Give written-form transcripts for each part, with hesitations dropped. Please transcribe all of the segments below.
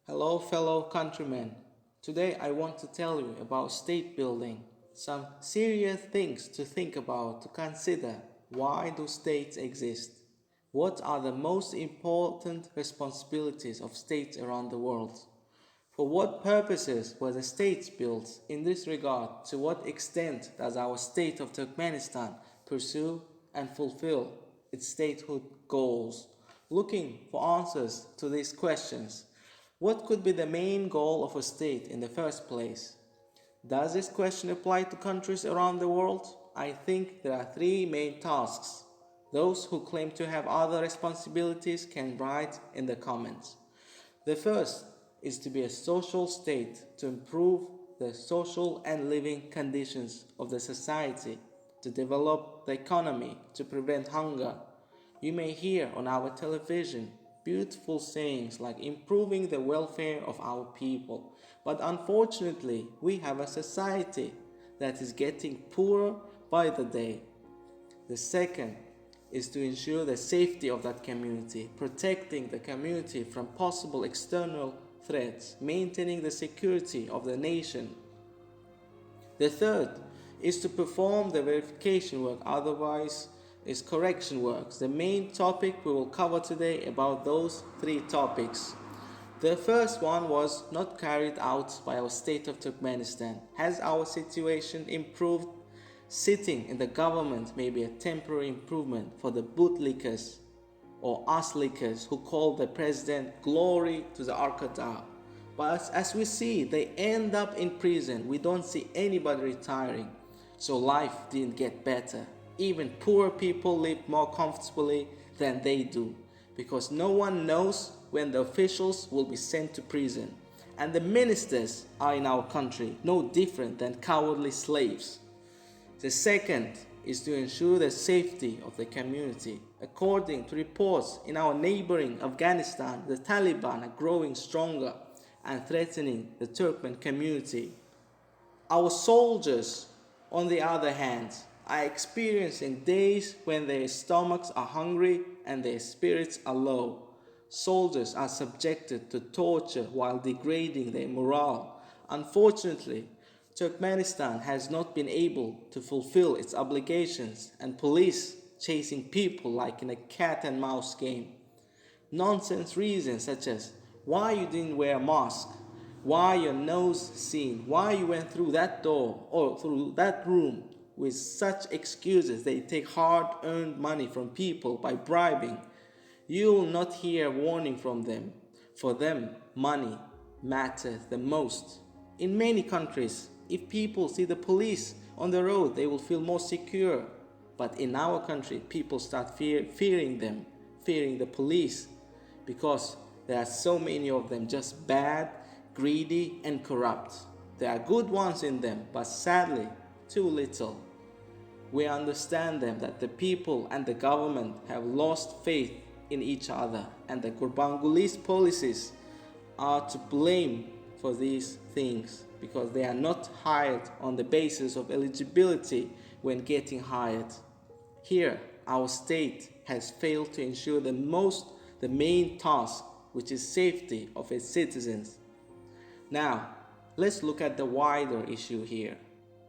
Hello, fellow countrymen. Today I want to tell you about state building. Some serious things to think about, to consider. Why do states exist? What are the most important responsibilities of states around the world? For what purposes were the states built? In this regard, to what extent does our state of Turkmenistan pursue and fulfill its statehood goals? Looking for answers to these questions, what could be the main goal of a state in the first place? Does this question apply to countries around the world? I think there are three main tasks. Those who claim to have other responsibilities can write in the comments. The first is to be a social state to improve the social and living conditions of the society, to develop the economy, to prevent hunger. You may hear on our television beautiful sayings like improving the welfare of our people, but unfortunately, we have a society that is getting poorer by the day. The second is to ensure the safety of that community, protecting the community from possible external threats, maintaining the security of the nation. The third is to perform the verification work, otherwise is correction works. The main topic we will cover today about those three topics. The first one was not carried out by our state of Turkmenistan. Has our situation improved? Sitting in the government may be a temporary improvement for the bootlickers or ass-lickers who call the president glory to the Arkada. But as we see, they end up in prison. We don't see anybody retiring. So life didn't get better. Even poor people live more comfortably than they do, because no one knows when the officials will be sent to prison. And the ministers are in our country no different than cowardly slaves. The second is to ensure the safety of the community. According to reports in our neighboring Afghanistan, the Taliban are growing stronger and threatening the Turkmen community. Our soldiers, on the other hand, are experiencing days when their stomachs are hungry and their spirits are low. Soldiers are subjected to torture while degrading their morale. Unfortunately, Turkmenistan has not been able to fulfill its obligations, and police chasing people like in a cat and mouse game. Nonsense reasons such as why you didn't wear a mask, why your nose seen, why you went through that door or through that room. With such excuses, they take hard-earned money from people by bribing. You will not hear a warning from them. For them, money matters the most. In many countries, if people see the police on the road, they will feel more secure. But in our country, people start fearing them, fearing the police, because there are so many of them just bad, greedy, and corrupt. There are good ones in them, but sadly, too little. We understand them that the people and the government have lost faith in each other, and the Gurbangulis policies are to blame for these things because they are not hired on the basis of eligibility when getting hired. Here, our state has failed to ensure the main task, which is safety of its citizens. Now, let's look at the wider issue here.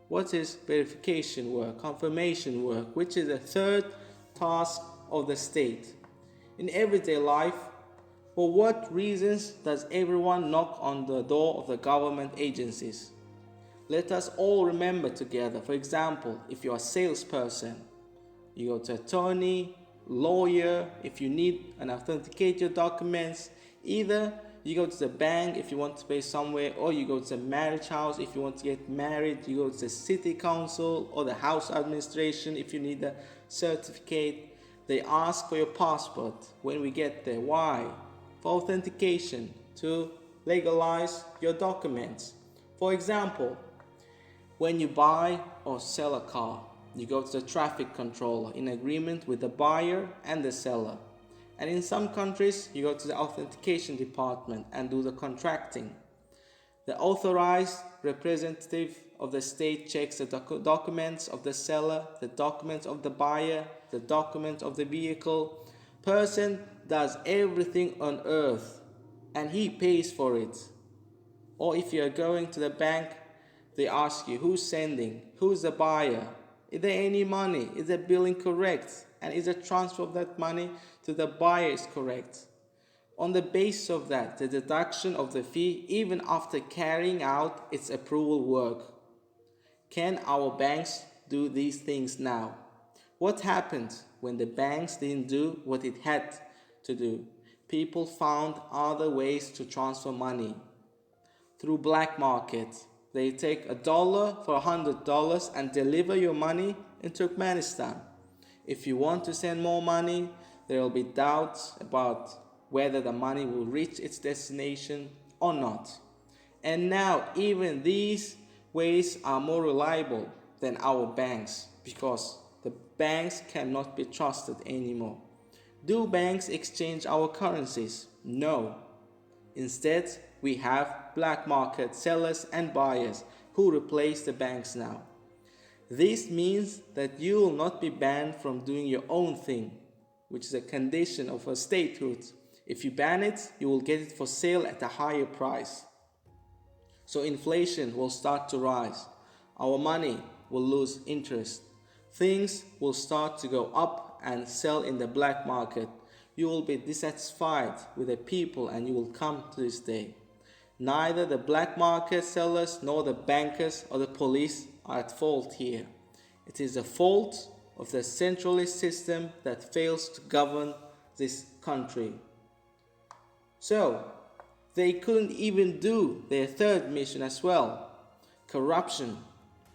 What is verification work, confirmation work, which is the third task of the state? In everyday life, for what reasons does everyone knock on the door of the government agencies? Let us all remember together. For example, if you're a salesperson, you go to attorney, lawyer, if you need and authenticate your documents. Either you go to the bank if you want to pay somewhere, or you go to the marriage house if you want to get married. You go to the city council or the house administration if you need a certificate. They ask for your passport when we get there. Why? For authentication, to legalize your documents. For example, when you buy or sell a car, you go to the traffic controller in agreement with the buyer and the seller. And in some countries, you go to the authentication department and do the contracting. The authorized representative of the state checks the documents of the seller, the documents of the buyer, the documents of the vehicle. Person does everything on earth and he pays for it. Or if you're going to the bank, they ask you who's sending, who's the buyer, is there any money, is the billing correct, and is the transfer of that money to the buyer is correct. On the basis of that, the deduction of the fee even after carrying out its approval work. Can our banks do these things now? What happened when the banks didn't do what it had to do? People found other ways to transfer money. Through black market, they take $1 for $100 and deliver your money in Turkmenistan. If you want to send more money, there will be doubts about whether the money will reach its destination or not. And now even these ways are more reliable than our banks because the banks cannot be trusted anymore. Do banks exchange our currencies? No. Instead, we have black market sellers and buyers who replace the banks now. This means that you will not be banned from doing your own thing, which is a condition of a statehood. If you ban it, you will get it for sale at a higher price. So inflation will start to rise. Our money will lose interest. Things will start to go up and sell in the black market. You will be dissatisfied with the people and you will come to this day. Neither the black market sellers nor the bankers or the police are at fault here. It is the fault of the centralist system that fails to govern this country. So, they couldn't even do their third mission as well. Corruption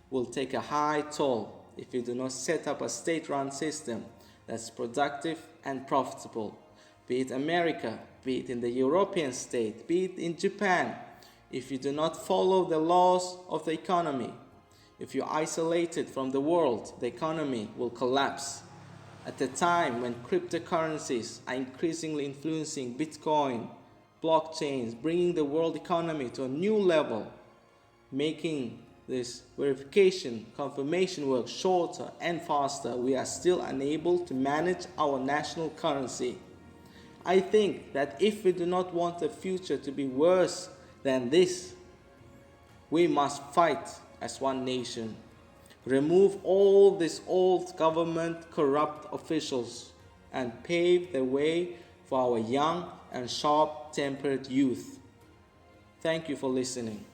will take a high toll if we do not set up a state-run system that's productive and profitable. Be it America, be it in the European state, be it in Japan. If you do not follow the laws of the economy, if you're isolated from the world, the economy will collapse. At a time when cryptocurrencies are increasingly influencing Bitcoin, blockchains, bringing the world economy to a new level, making this verification, confirmation work shorter and faster, we are still unable to manage our national currency. I think that if we do not want the future to be worse than this, we must fight as one nation. Remove all these old government corrupt officials and pave the way for our young and sharp-tempered youth. Thank you for listening.